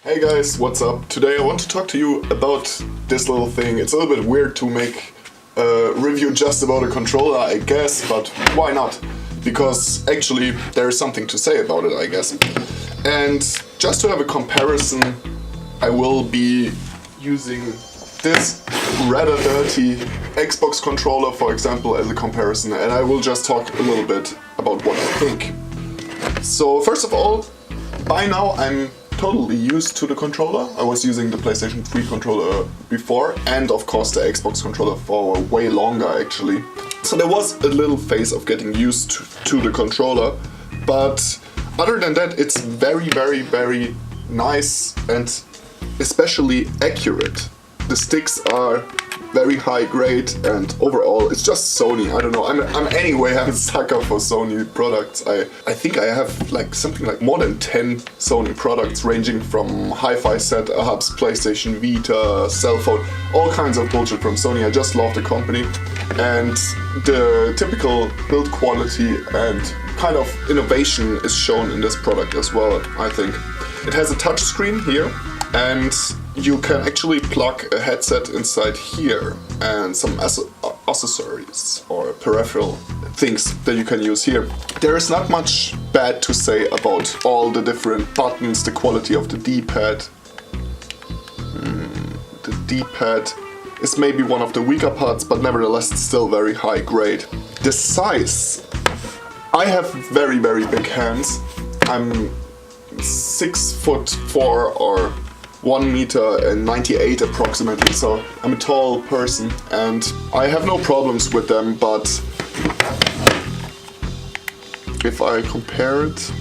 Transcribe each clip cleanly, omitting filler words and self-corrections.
Hey guys, what's up? Today I want to talk to you about this little thing. It's a little bit weird to make a review just about a controller, I guess, but why not? Because actually there is something to say about it, I guess. And just to have a comparison, I will be using this rather dirty Xbox controller, for example, as a comparison, and I will just talk a little bit about what I think. So first of all, by now I'm totally used to the controller. I was using the PlayStation 3 controller before, and of course the Xbox controller for way longer actually. So there was a little phase of getting used to the controller, but other than that it's very nice and especially accurate. The sticks are very high grade and overall it's just Sony. I don't know, I'm a sucker for Sony products. I think I have like something like more than 10 Sony products ranging from hi-fi setups, PlayStation Vita, cell phone, all kinds of bullshit from Sony. I just love the company and the typical build quality and kind of innovation is shown in this product as well, I think. It has a touch screen here and you can actually plug a headset inside here and some accessories or peripheral things that you can use here. There is not much bad to say about all the different buttons, the quality of the D-pad. The D-pad is maybe one of the weaker parts, but nevertheless it's still very high grade. The size. I have very big hands. I'm 6'4" or 1.98 m approximately, so I'm a tall person and I have no problems with them, but if I compare it,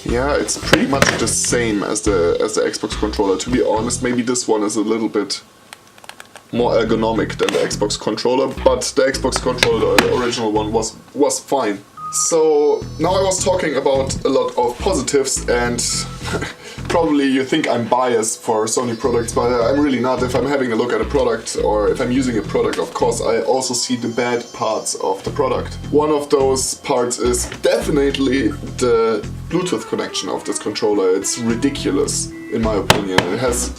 yeah, it's pretty much the same as the Xbox controller. To be honest, maybe this one is a little bit more ergonomic than the Xbox controller, but the Xbox controller, the original one, was fine. So now I was talking about a lot of positives and probably you think I'm biased for Sony products, but I'm really not. If I'm having a look at a product or if I'm using a product, of course I also see the bad parts of the product. One of those parts is definitely the Bluetooth connection of this controller. It's ridiculous in my opinion. It has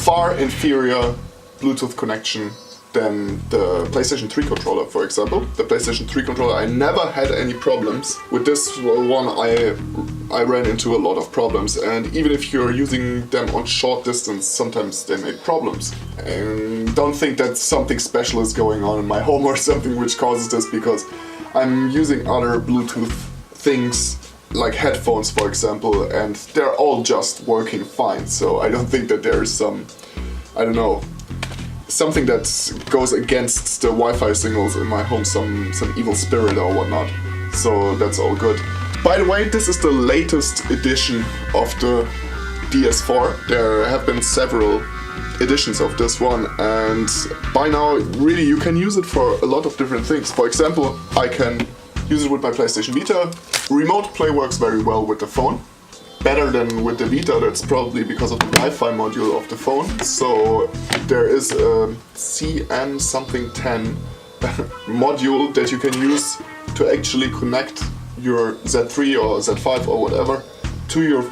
far inferior Bluetooth connection than the PlayStation 3 controller, for example. The PlayStation 3 controller, I never had any problems. With this one I ran into a lot of problems, and even if you're using them on short distance, sometimes they make problems. And don't think that something special is going on in my home or something which causes this, because I'm using other Bluetooth things like headphones, for example, and they're all just working fine. So I don't think that there's some, I don't know, something that goes against the Wi-Fi signals in my home, some evil spirit or whatnot. So that's all good. By the way, this is the latest edition of the DS4. There have been several editions of this one, and by now really you can use it for a lot of different things. For example, I can use it with my PlayStation Vita. Remote play works very well with the phone. Better than with the Vita, that's probably because of the Wi-Fi module of the phone. So there is a CN something 10 module that you can use to actually connect your Z3 or Z5 or whatever to your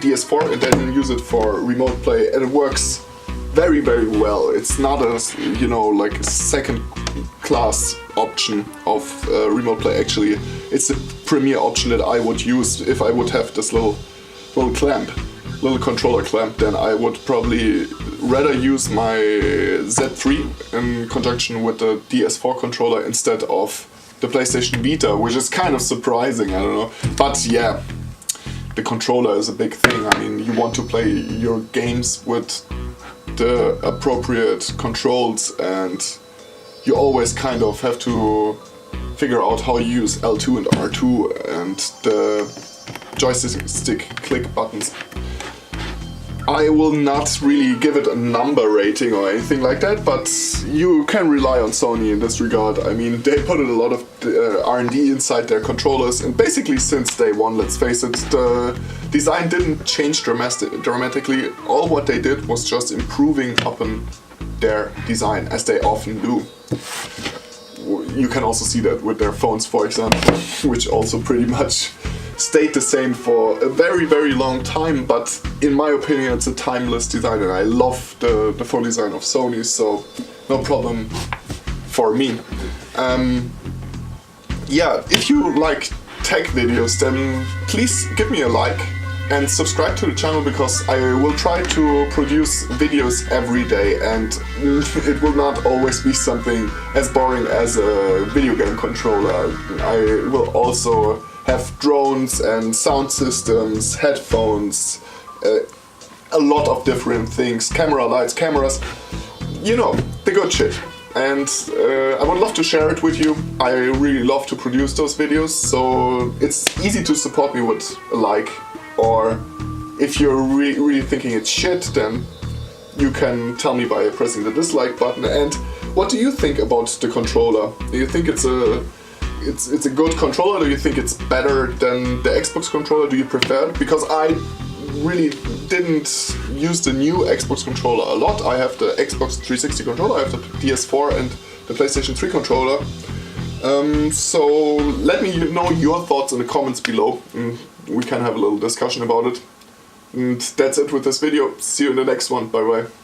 DS4 and then use it for remote play, and it works very well. It's not a, you know, like a second class option of remote play. Actually, it's a premier option that I would use if I would have this little controller clamp. Then I would probably rather use my Z3 in conjunction with the DS4 controller instead of the PlayStation Vita, which is kind of surprising, I don't know. But yeah, the controller is a big thing. I mean, you want to play your games with the appropriate controls, and you always kind of have to figure out how you use L2 and R2 and the joystick click buttons. I will not really give it a number rating or anything like that, but you can rely on Sony in this regard. I mean, they put in a lot of R&D inside their controllers, and basically since day one, let's face it, the design didn't change dramatically. All what they did was just improving upon their design, as they often do. You can also see that with their phones, for example, which also pretty much stayed the same for a very, very long time, but in my opinion it's a timeless design and I love the full design of Sony, so no problem for me. Yeah, if you like tech videos, then please give me a like and subscribe to the channel, because I will try to produce videos every day and it will not always be something as boring as a video game controller. I will also have drones and sound systems, headphones, a lot of different things, camera lights, cameras, you know, the good shit. And I would love to share it with you. I really love to produce those videos, so it's easy to support me with a like. Or if you're really thinking it's shit, then you can tell me by pressing the dislike button. And what do you think about the controller? Do you think it's a good controller? Do you think it's better than the Xbox controller? Do you prefer it? Because I really didn't use the new Xbox controller a lot. I have the Xbox 360 controller, I have the PS4 and the PlayStation 3 controller. So let me know your thoughts in the comments below. We can have a little discussion about it. And that's it with this video. See you in the next one. Bye bye.